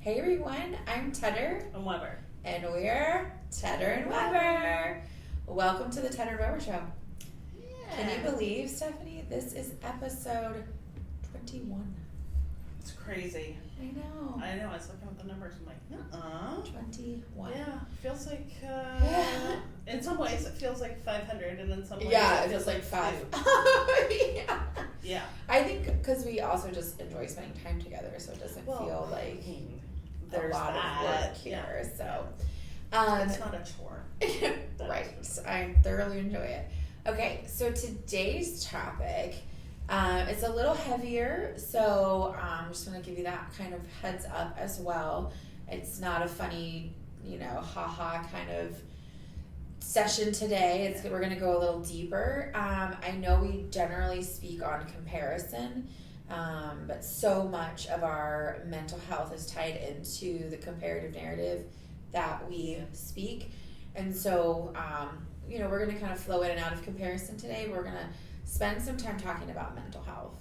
Hey everyone, I'm Tedder. And Weber. And we're Tedder and Weber. Welcome to the Tedder and Weber Show. Yeah. Can you believe, Stephanie, this is episode 21. It's crazy. I know. I was looking at the numbers. I'm like, 21. Yeah, feels like, in some ways it feels like 500, and in some ways it feels like 5. Yeah. I think because we also just enjoy spending time together, so it doesn't feel like there's a lot of work here. Yeah. So it's not a chore. Right. I thoroughly enjoy it. Okay, so today's topic, it's a little heavier, so I'm just going to give you that kind of heads up as well. It's not a funny, ha-ha kind of session today. We're going to go a little deeper. I know we generally speak on comparison, but so much of our mental health is tied into the comparative narrative that we speak. And so, we're going to kind of flow in and out of comparison today. We're going to spend some time talking about mental health.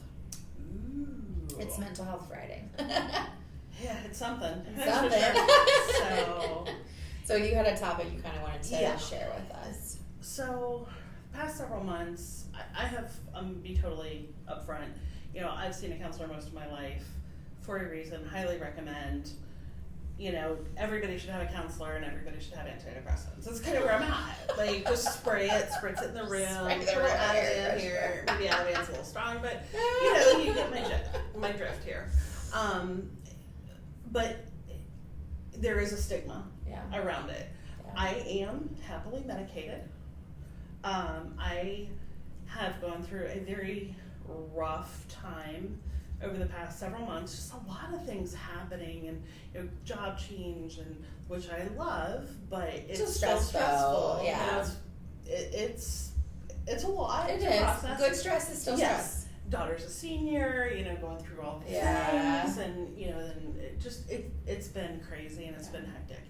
Ooh. It's Mental Health Friday. Yeah, it's something. Something. Sure. So you had a topic you kind of wanted to share with us. So, past several months, I have, be totally upfront. I've seen a counselor most of my life for a reason. Highly recommend. Everybody should have a counselor and everybody should have antidepressants. That's kind of where I'm at. Like, just spritz it in the room. Add it in here. Maybe Ativan's a little strong, but you get my drift here. But there is a stigma around it. Yeah. I am happily medicated. I have gone through a very rough time over the past several months, just a lot of things happening, and job change, and which I love, but it's still stressful. Yeah, it's a lot. It to is. Process. Good stress is still stress. Daughter's a senior, going through all the things, and then it's been crazy and it's been hectic.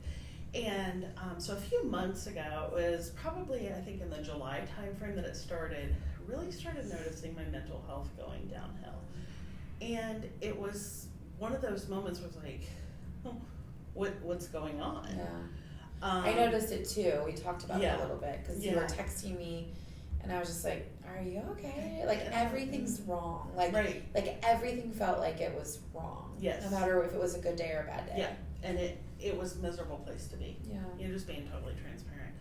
And so a few months ago, it was probably I think in the July timeframe that it really started noticing my mental health going downhill. And it was one of those moments where it's like, what's going on? Yeah. I noticed it too. We talked about it a little bit because you were texting me, and I was just like, "Are you okay?" Like everything's wrong. Like everything felt like it was wrong. Yes. No matter if it was a good day or a bad day. Yeah. And it was a miserable place to be. Yeah. Just being totally transparent.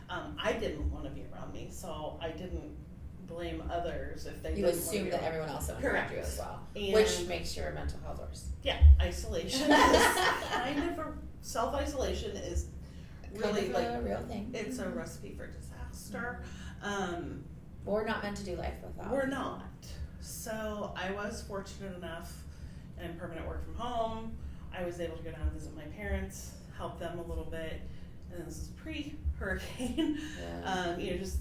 I didn't want to be around me, so I didn't blame others if they didn't. You assume that everyone else would around you as well, which makes your mental health worse. Yeah, isolation is kind of self-isolation is really a real thing. It's a recipe for disaster. We're not meant to do life without. We're not. So I was fortunate enough in permanent work from home. I was able to go down and visit my parents, help them a little bit, and this is pre-hurricane. Yeah. Just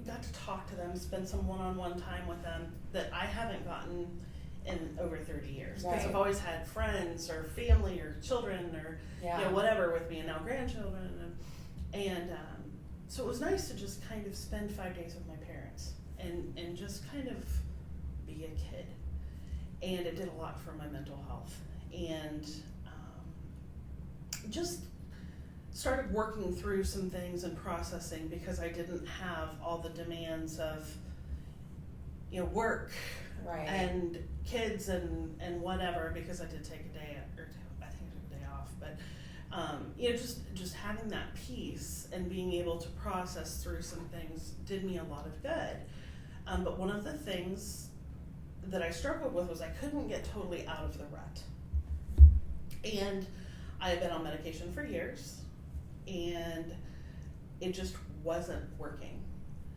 got to talk to them, spend some one-on-one time with them that I haven't gotten in over 30 years. Because I've always had friends or family or children or whatever with me, and now grandchildren. And so it was nice to just kind of spend 5 days with my parents and just kind of be a kid. And it did a lot for my mental health. And just started working through some things and processing because I didn't have all the demands of work and kids and whatever, because I did take a day or two. I think I took a day off, but just having that peace and being able to process through some things did me a lot of good. But one of the things that I struggled with was I couldn't get totally out of the rut. And I had been on medication for years, and it just wasn't working.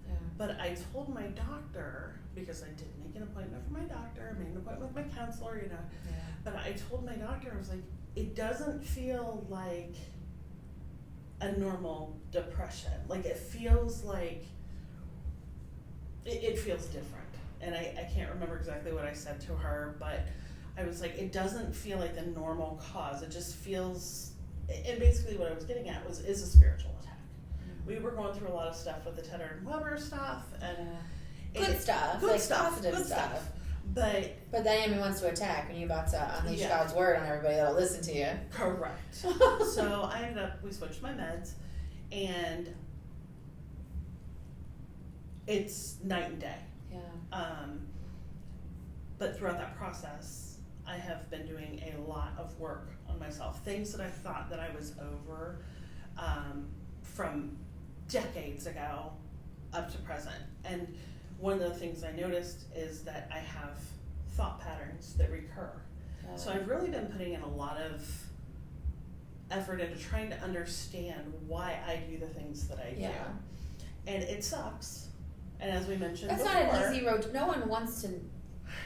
Yeah. But I told my doctor, because I did make an appointment for my doctor, I made an appointment with my counselor, but I told my doctor, I was like, it doesn't feel like a normal depression. Like it feels like, it feels different. And I can't remember exactly what I said to her, but I was like, it doesn't feel like the normal cause. It just feels, and basically what I was getting at is a spiritual attack. Mm-hmm. We were going through a lot of stuff with the Tedder and Weber stuff, and good stuff, positive stuff. But the enemy wants to attack, and you're about to unleash Yeah. God's word on everybody that'll listen to you. correct. So I ended up, we switched my meds, and it's night and day. Yeah. But throughout that process, I have been doing a lot of work on myself. Things that I thought that I was over from decades ago up to present. And one of the things I noticed is that I have thought patterns that recur. So I've really been putting in a lot of effort into trying to understand why I do the things that I do. And it sucks. And as we mentioned That's before, not an easy road. No one wants to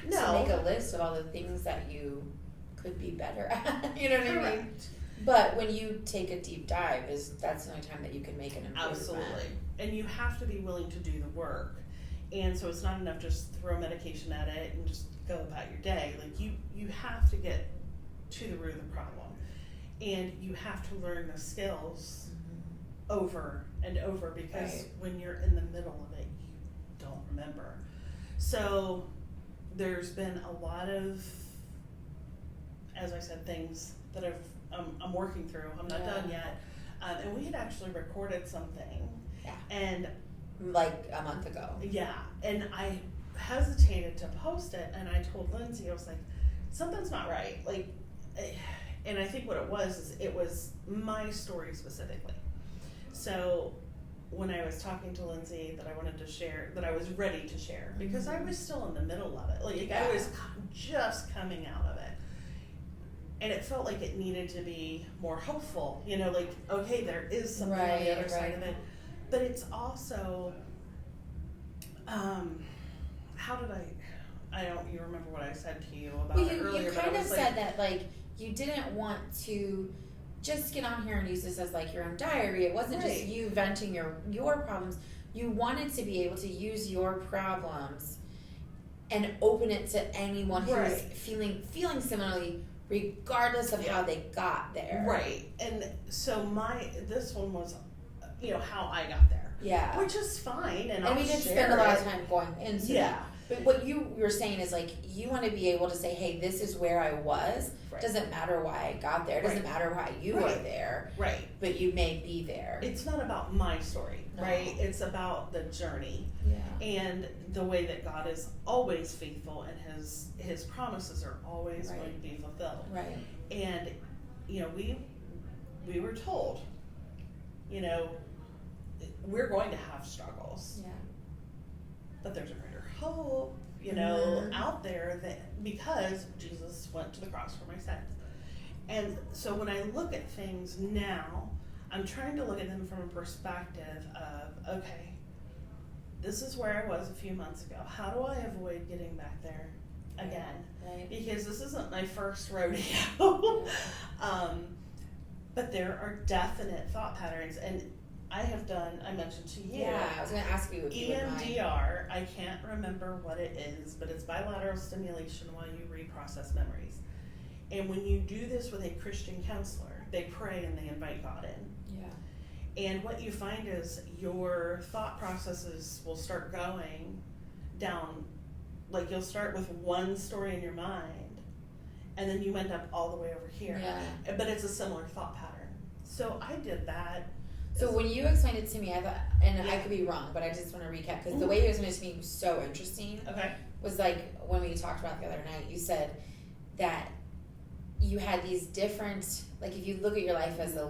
make a list of all the things that you could be better at. You know what I mean? But when you take a deep dive, that's the only time that you can make an improvement. Absolutely. And you have to be willing to do the work. And so it's not enough just throw medication at it and just go about your day. Like you have to get to the root of the problem. And you have to learn the skills over and over, because when you're in the middle of it, you don't remember. So there's been a lot of, as I said, things that I'm working through. I'm not done yet. And we had actually recorded something. Yeah. And like a month ago. Yeah. And I hesitated to post it, and I told Lindsay, I was like, something's not right. Like, and I think what it was is it was my story specifically. So when I was talking to Lindsay that I wanted to share, that I was ready to share, because I was still in the middle of it. Like I was just coming out of it. And it felt like it needed to be more hopeful, you know, like, okay, there is something on the other side of it. But it's also, how did you remember what I said to you about it earlier. You kind of said that, like, you didn't want to just get on here and use this as, like, your own diary. It wasn't just you venting your problems. You wanted to be able to use your problems and open it to anyone who's feeling similarly, regardless of how they got there. Right. And so this one was, you know, how I got there. Yeah. Which is fine. And we did spend a lot of time going into that. But what you were saying is, like, you want to be able to say, hey, this is where I was. Doesn't matter why I got there. Doesn't matter why you were there. Right. But you may be there. It's not about my story, right? It's about the journey. Yeah. And the way that God is always faithful, and his promises are always going to be fulfilled. Right. And, you know, we were told, you know, we're going to have struggles. Yeah. But there's a greater hope, you know, out there, that because Jesus went to the cross for my sins. And so when I look at things now, I'm trying to look at them from a perspective of, okay, this is where I was a few months ago. How do I avoid getting back there again? Right. Because this isn't my first rodeo. But there are definite thought patterns. And I mentioned to you. Yeah, I was going to ask you if you would mind. EMDR, I can't remember what it is, but it's bilateral stimulation while you reprocess memories. And when you do this with a Christian counselor, they pray and they invite God in. Yeah. And what you find is your thought processes will start going down, like you'll start with one story in your mind, and then you end up all the way over here. Yeah. But it's a similar thought pattern. So I did that. So when you explained it to me, I thought, and I could be wrong, but I just want to recap, because the way you explained it to me was so interesting. Okay. Was like when we talked about it the other night, you said that you had these different, like, if you look at your life as a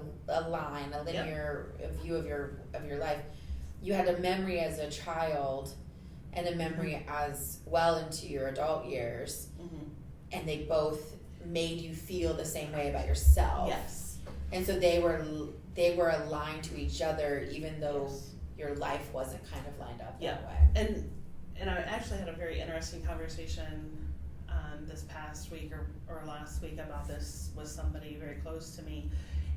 line, a linear view of your life, you had a memory as a child and a memory as well into your adult years, and they both made you feel the same way about yourself. Yes. And so they were aligned to each other, even though your life wasn't kind of lined up that way. And I actually had a very interesting conversation this past week or last week about this with somebody very close to me.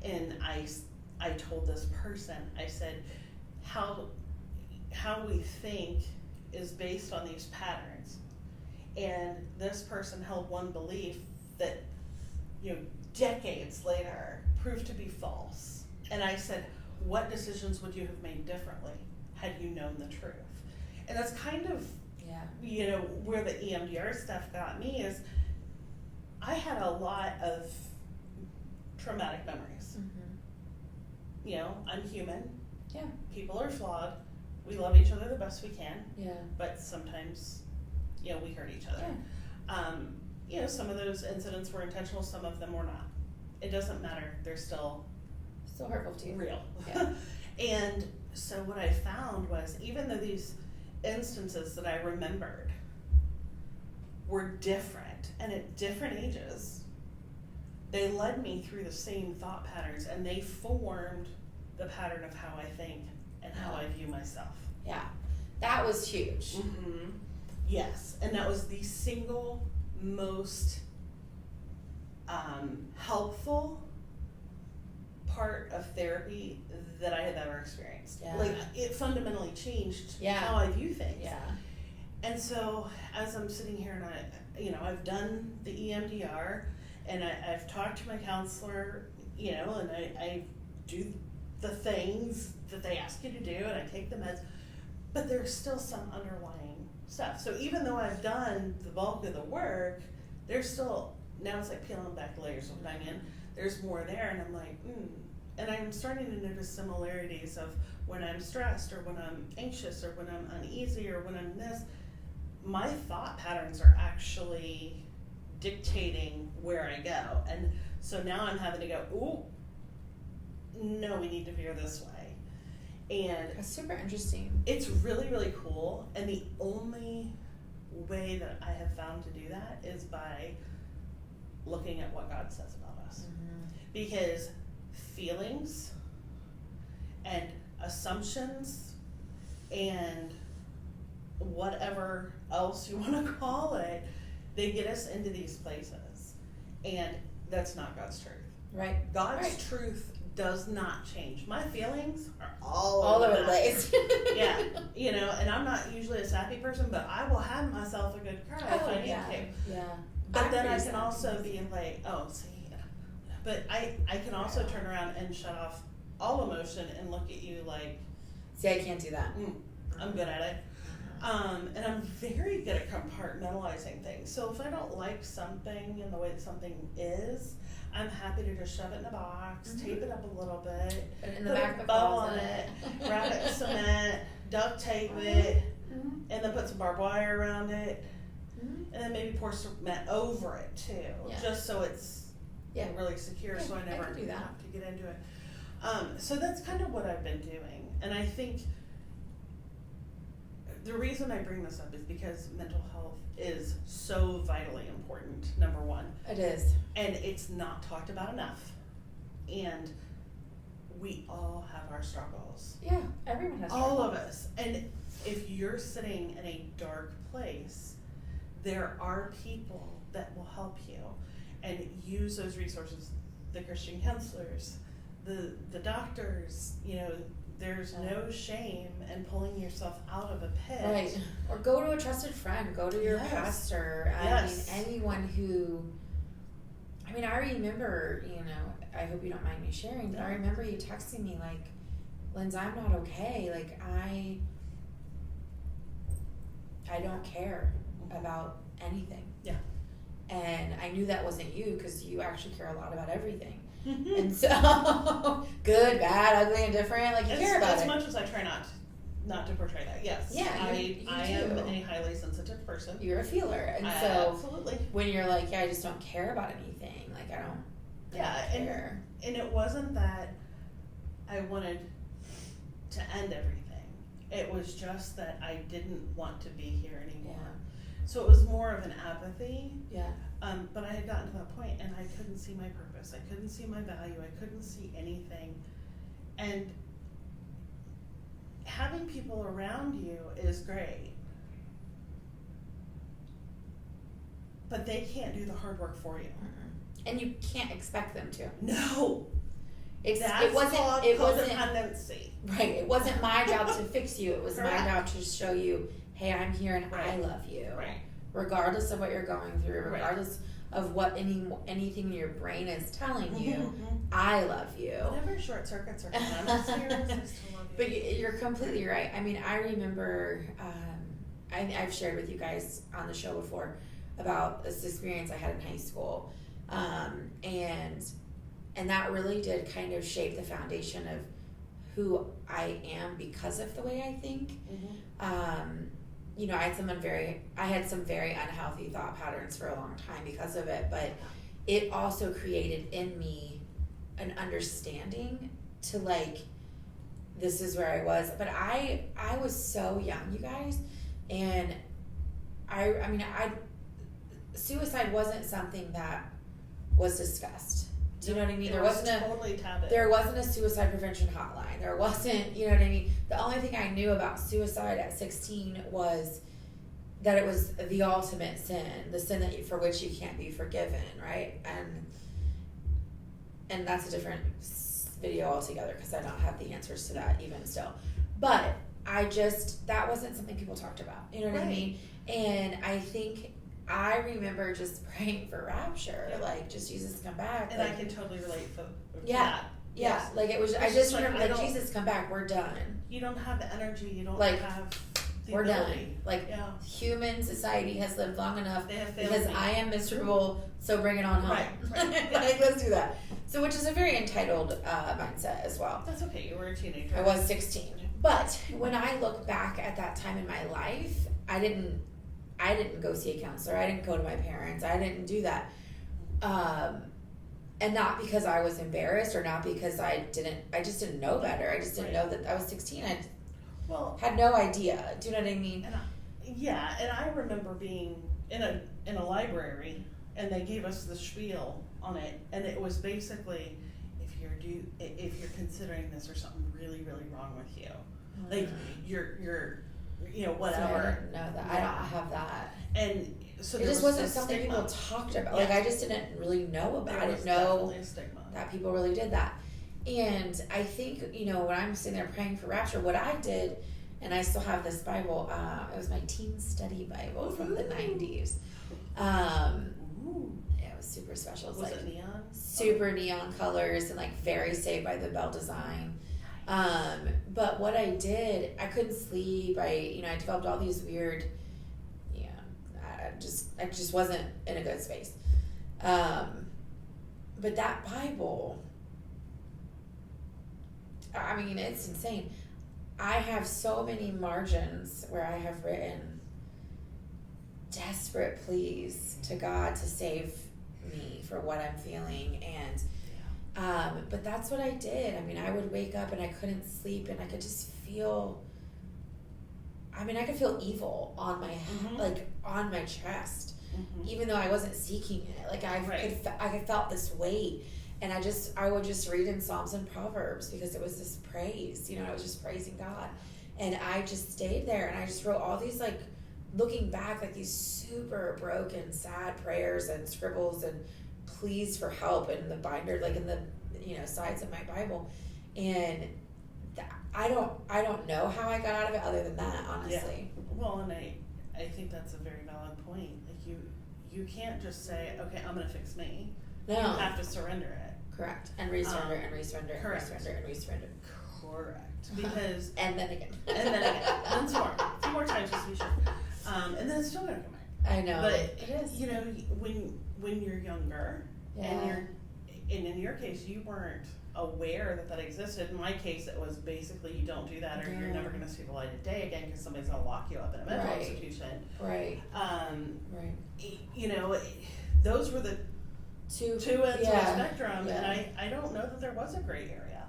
And I told this person, I said, how we think is based on these patterns. And this person held one belief that, you know, decades later proved to be false. And I said, what decisions would you have made differently had you known the truth? And that's kind of Yeah. You know, where the EMDR stuff got me is I had a lot of traumatic memories. Mm-hmm. You know, I'm human. Yeah. People are flawed. We love each other the best we can. Yeah. But sometimes, you know, we hurt each other. Yeah. You know, some of those incidents were intentional, some of them were not. It doesn't matter. They're still hurtful to you. Real. Yeah. And so what I found was, even though these instances that I remembered were different and at different ages, they led me through the same thought patterns, and they formed the pattern of how I think and how I view myself. Yeah. That was huge. Mm-hmm. Yes. And that was the single most helpful part of therapy that I have ever experienced. Yeah. Like, it fundamentally changed Yeah. how I view things. Yeah. And so as I'm sitting here and I've done the EMDR, and I've talked to my counselor, you know, and I do the things that they ask you to do, and I take the meds, but there's still some underlying stuff. So even though I've done the bulk of the work, there's still, now it's like peeling back layers of an onion. There's more there, and I'm like, And I'm starting to notice similarities of when I'm stressed, or when I'm anxious, or when I'm uneasy, or when I'm this, my thought patterns are actually dictating where I go. And so now I'm having to go, ooh, no, we need to veer this way. And That's super interesting. it's really, really cool. And the only way that I have found to do that is by looking at what God says about us. Mm-hmm. Because feelings and assumptions and whatever else you want to call it, they get us into these places. And that's not God's truth. Right. God's Right. truth does not change. My feelings are all over the map. place. Yeah, you know, and I'm not usually a sappy person, but I will have myself a good cry if I need yeah. to. Yeah. But I'm then I pretty can sad. also be like, oh, see, but I can also turn around and shut off all emotion and look at you like, See, I can't do that. I'm good at it. And I'm very good at compartmentalizing things. So if I don't like something in the way that something is, I'm happy to just shove it in a box, tape it up a little bit, Put it in the put back a of the bow on closet. it, wrap it in cement, duct tape it, and then put some barbed wire around it, and then maybe pour cement over it too, just so it's really secure, so I never can do that. have to get into it. So that's kind of what I've been doing, and I think the reason I bring this up is because mental health is so vitally important, number one. It is. And it's not talked about enough. And we all have our struggles. Yeah, everyone has All struggles. of us. And if you're sitting in a dark place, there are people that will help you and use those resources. The Christian counselors, the doctors, you know, there's no shame in pulling yourself out of a pit. Right. Or go to a trusted friend. Go to your pastor. I mean, anyone who... I mean, I remember, you know, I hope you don't mind me sharing, but I remember you texting me like, Linz, I'm not okay. Like, I don't care about anything. Yeah. And I knew that wasn't you because you actually care a lot about everything. And so, good, bad, ugly, and different, like you care about as it. much as I try not to portray that, yes. Yeah, I am do. a highly sensitive person. You're a feeler. And so, absolutely. when you're like, yeah, I just don't care about anything, like I don't care. And it wasn't that I wanted to end everything. It was just that I didn't want to be here anymore. Yeah. So it was more of an apathy. Yeah. But I had gotten to that point and I couldn't see my purpose. I couldn't see my value. I couldn't see anything. And having people around you is great. But they can't do the hard work for you. And you can't expect them to. No. That's it wasn't codependency. Right. It wasn't my job to fix you. It was Correct. my job to show you, hey, I'm here and I love you. Right. Regardless of what you're going through, regardless of what anything your brain is telling you, I love you. Whatever short circuits are coming, I still love you. But you're completely right. I mean, I remember I've shared with you guys on the show before about this experience I had in high school, and that really did kind of shape the foundation of who I am because of the way I think. You know, I had some very unhealthy thought patterns for a long time because of it, but it also created in me an understanding to like, this is where I was. But I was so young, you guys, and I mean, suicide wasn't something that was discussed. Do you know what I mean? There wasn't a suicide prevention hotline. There wasn't, you know what I mean? The only thing I knew about suicide at 16 was that it was the ultimate sin, the sin for which you can't be forgiven, right? And that's a different video altogether because I don't have the answers to that even still. But that wasn't something people talked about. You know what I mean? And I think I remember just praying for rapture, like just Jesus come back. And like, I can totally relate to that. Yeah, yes. Like it was. I just remember like Jesus come back. We're done. You don't have the energy. You don't like, have the we're ability. Done. Like human society has lived long enough because me. I am miserable. So bring it on home. Right. Like let's do that. So which is a very entitled mindset as well. That's okay. You were a teenager. I was 16. But when I look back at that time in my life, I didn't go see a counselor. I didn't go to my parents. I didn't do that. And not because I was embarrassed or not because I just didn't know better. I just didn't know that I was 16. I had no idea. Do you know what I mean? And I remember being in a library and they gave us the spiel on it, and it was basically, if you're considering this, there's something really, really wrong with you. Like you're whatever. So I didn't know that. I don't have that. And so it just wasn't something people talked about. Like I just didn't really know about it. I didn't know that people really did that. And I think, when I'm sitting there praying for rapture, what I did, and I still have this Bible, it was my teen study Bible from the 90s. It was super special. It was like it neon? Super neon colors and like very Saved by the Bell design. But what I did, I couldn't sleep. I developed all these weird, I just wasn't in a good space. But that Bible, I mean, it's insane. I have so many margins where I have written desperate pleas to God to save me for what I'm feeling, and but that's what I did. I mean, I would wake up and I couldn't sleep, and I could just feel. I mean, I could feel evil on my head, like on my chest, even though I wasn't seeking it. Like I felt this weight, and I would just read in Psalms and Proverbs because it was this praise. I was just praising God, and I just stayed there, and I just wrote all these like, looking back, like these super broken, sad prayers and scribbles and pleas for help in the binder, like in the sides of my Bible, and I don't know how I got out of it other than that, honestly. Yeah. Well, and I think that's a very valid point. Like you can't just say, okay, I'm going to fix me. No. You have to surrender it. Correct. And resurrender and resurrender and resurrender and resurrender. Correct. Because and then again. And some more. A few more times just to be sure. And then it's still going to come back. I know. But it is. When you're younger, and in your case you weren't aware that existed. In my case, it was basically you don't do that, or you're never going to see the light of day again because somebody's going to lock you up in a mental institution. Right. Those were the two ends of the spectrum, and I don't know that there was a gray area.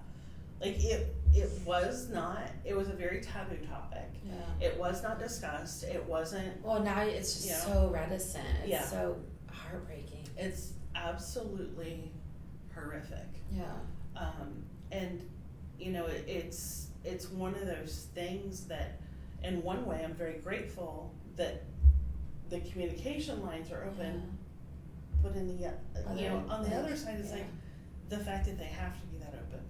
Like it was not. It was a very taboo topic. Yeah. It was not discussed. It wasn't. Well, now it's just so reticent. It's so heartbreaking. It's absolutely horrific. Yeah. And it's one of those things that, in one way, I'm very grateful that the communication lines are open. But in the on the other side, it's like the fact that they have to be that open.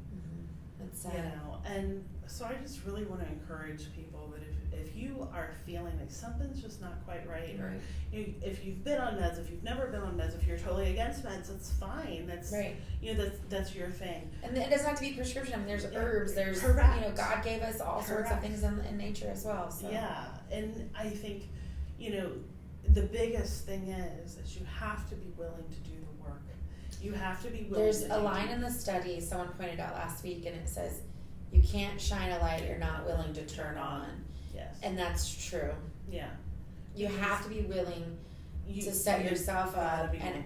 That's sad. You know, and so I just really want to encourage people that if you are feeling like something's just not quite right, or if you've been on meds, if you've never been on meds, if you're totally against meds, it's fine. That's right. You know, that's your thing. And it doesn't have to be prescription. I mean, there's herbs. There's Correct. You know, God gave us all sorts of things in nature as well. So. Yeah, and I think, you know, the biggest thing is that you have to be willing to do the work. You have to be willing. There's a line in the study someone pointed out last week, and it says, "You can't shine a light you're not willing to turn on." Yes. And that's true. Yeah. You have to be willing to set yourself up and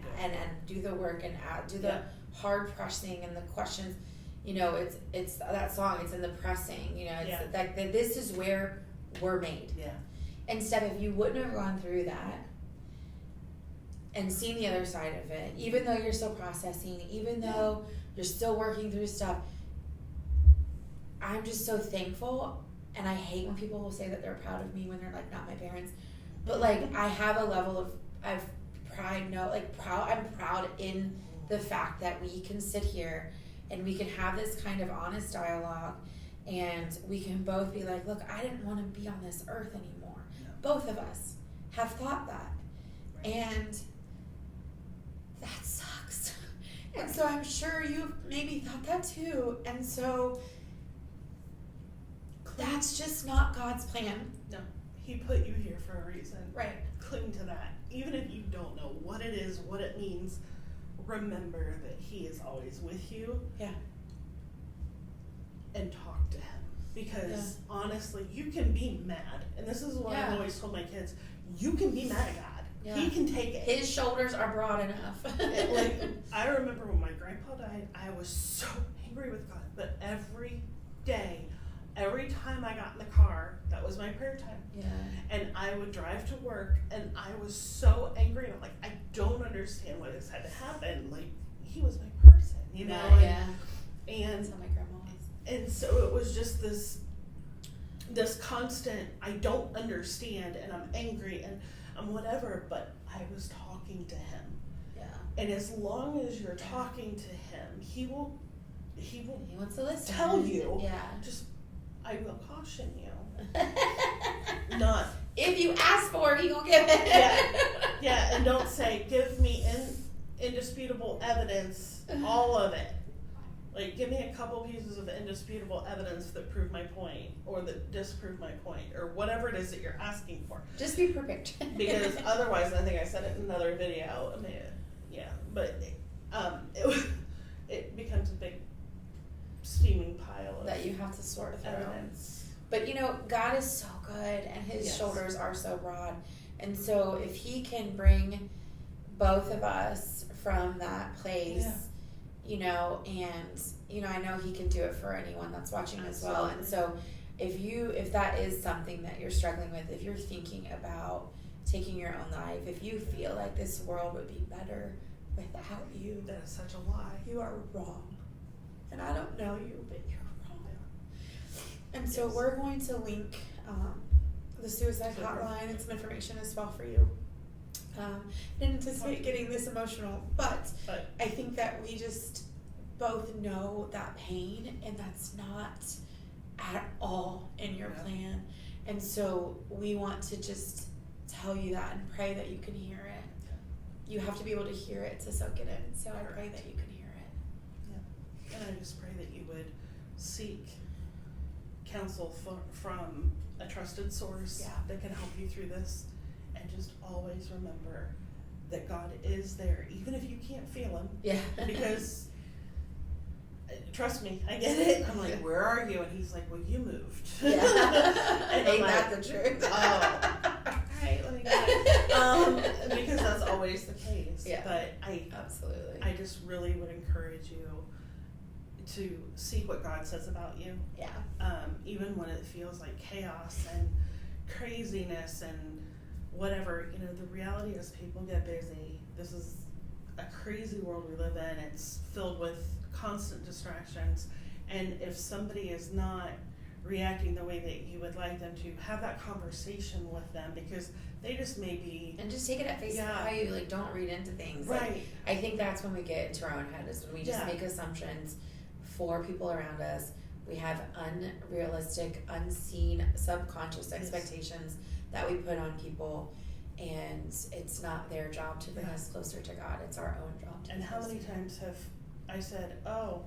do the work and do the hard pressing and the questions. You know, it's that song. It's in the pressing. You know, it's like this is where we're made. Yeah. Instead, if you wouldn't have gone through that and seen the other side of it, even though you're still processing, even though you're still working through stuff, I'm just so thankful. And I hate when people will say that they're proud of me when they're like not my parents, but like I have a level of pride. No, like proud. I'm proud in the fact that we can sit here and we can have this kind of honest dialogue, and we can both be like, look, I didn't want to be on this earth anymore. No. Both of us have thought that, and that sucks. And so I'm sure you've maybe thought that too. And so that's just not God's plan. No. He put you here for a reason. Right. Cling to that. Even if you don't know what it is, what it means, remember that He is always with you. Yeah. And talk to Him. Because honestly, you can be mad. And this is what I've always told my kids. You can be mad at God. Yeah. He can take it. His shoulders are broad enough. Like, I remember when my grandpa died, I was so angry with God. But every day, every time I got in the car, that was my prayer time. Yeah. And I would drive to work, and I was so angry. And I'm like, I don't understand why this had to happen. Like, He was my person, you know? And that's how my grandma was. And so it was just this constant, I don't understand, and I'm angry, and I'm whatever, but I was talking to Him. Yeah. And as long as you're talking to Him, He wants to listen. Tell you. Yeah. Just, I will caution you. Not. If you ask for it, He gonna give it. Yeah, and don't say, give me indisputable evidence, all of it. Like, give me a couple pieces of indisputable evidence that prove my point, or that disprove my point, or whatever it is that you're asking for. Just be perfect. Because otherwise, I think I said it in another video. I mean, but it becomes a big steaming pile of that you have to sort through. Evidence. But you know, God is so good, and His shoulders are so broad, and so if He can bring both of us from that place. You know, and you know, I know He can do it for anyone that's watching as well. And so if that is something that you're struggling with, if you're thinking about taking your own life, if you feel like this world would be better without you, that is such a lie. You are wrong. And I don't know you, but you're wrong. And so we're going to link the suicide hotline and some information as well for you. Didn't anticipate getting this emotional, but I think that we just both know that pain, and that's not at all in your plan. And so we want to just tell you that and pray that you can hear it. You have to be able to hear it to soak it in. So I pray that you can hear it. Yeah. And I just pray that you would seek counsel from a trusted source that can help you through this. And just always remember that God is there, even if you can't feel Him. Yeah. Because, trust me, I get it. I'm like, where are you? And He's like, well, you moved. Yeah. And ain't that the truth? Oh. Alright, let me go. Because that's always the case. Yeah. But absolutely. I just really would encourage you to seek what God says about you. Yeah. Even when it feels like chaos and craziness and whatever, you know, the reality is people get busy. This is a crazy world we live in. It's filled with constant distractions. And if somebody is not reacting the way that you would like them to, have that conversation with them, because they just may be... And just take it at face value. Like, don't read into things. Right. Like, I think that's when we get into our own head, is when we just make assumptions for people around us. We have unrealistic, unseen, subconscious expectations that we put on people, and it's not their job to bring us closer to God. It's our own job. And how many times have I said, "Oh,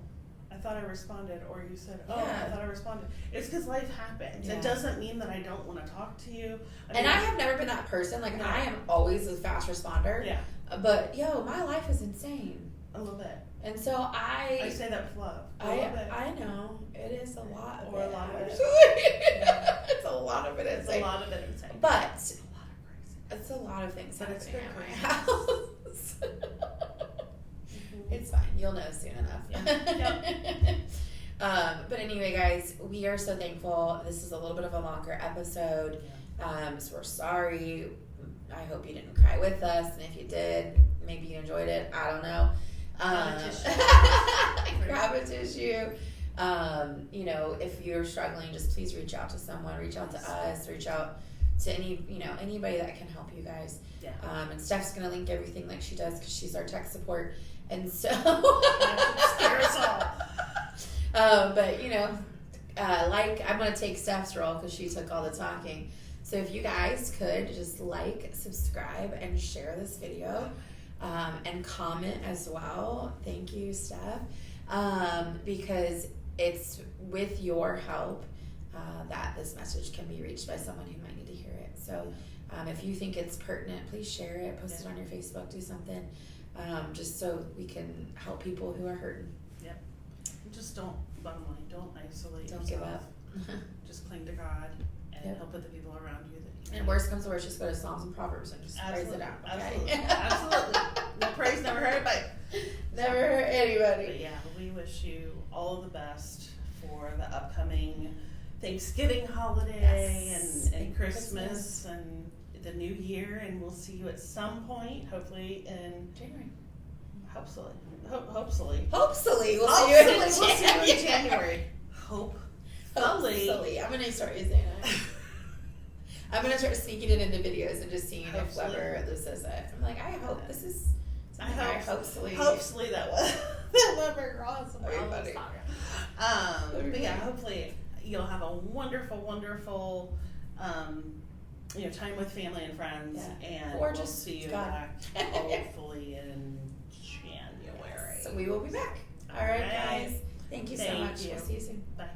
I thought I responded," or you said, "Oh, Yeah. I thought I responded"? It's because life happens. Yeah. It doesn't mean that I don't want to talk to you. I have never been that person. Like, No. I am always a fast responder. Yeah, But my life is insane. a little bit. And so I say that with love. A little bit. I know it is a lot of Or it, a lot of it. actually. Yeah. It's a lot of it. It's a lot of it insane. But It's a lot of crazy. it's a lot of things But it's happening good at for my house. It's fine. You'll know soon enough. But anyway, guys, we are so thankful. This is a little bit of a longer episode. So we're sorry. I hope you didn't cry with us, and if you did, maybe you enjoyed it. I don't know. Grab a tissue. If you're struggling, just please reach out to someone. Reach out to us. Reach out to anybody that can help you guys. Yeah. And Steph's gonna link everything like she does because she's our tech support, and so. Scare us all. But I'm gonna take Steph's role because she took all the talking. So if you guys could just like, subscribe, and share this video, and comment as well. Thank you, Steph, because it's with your help that this message can be reached by someone who might need to hear it. So if you think it's pertinent, please share it, post it on your Facebook, do something, just so we can help people who are hurting. Yep. Just don't isolate Don't yourself. give up. Just cling to God and Yep. help with the people around you. And worst comes to worst, just go to Psalms and Proverbs and just praise it out. Okay? Absolutely. No praise never hurt anybody. Never hurt anybody. But yeah, we wish you all of the best for the upcoming Thanksgiving holiday and Christmas and the new year, and we'll see you at some point, hopefully in January. Hopefully We'll see you in we'll see you in January. January. Hopefully. I'm gonna start using it. I'm gonna start sneaking it into videos and just seeing if Weber says it. I'm like, I hope this is. Hopefully that was that Weber cross. Everybody. But yeah, hopefully you'll have a wonderful time with family and friends, and or we'll just see you God. back hopefully in January. So we will be back. All right, guys. Thank you so much. You. We'll see you soon. Bye.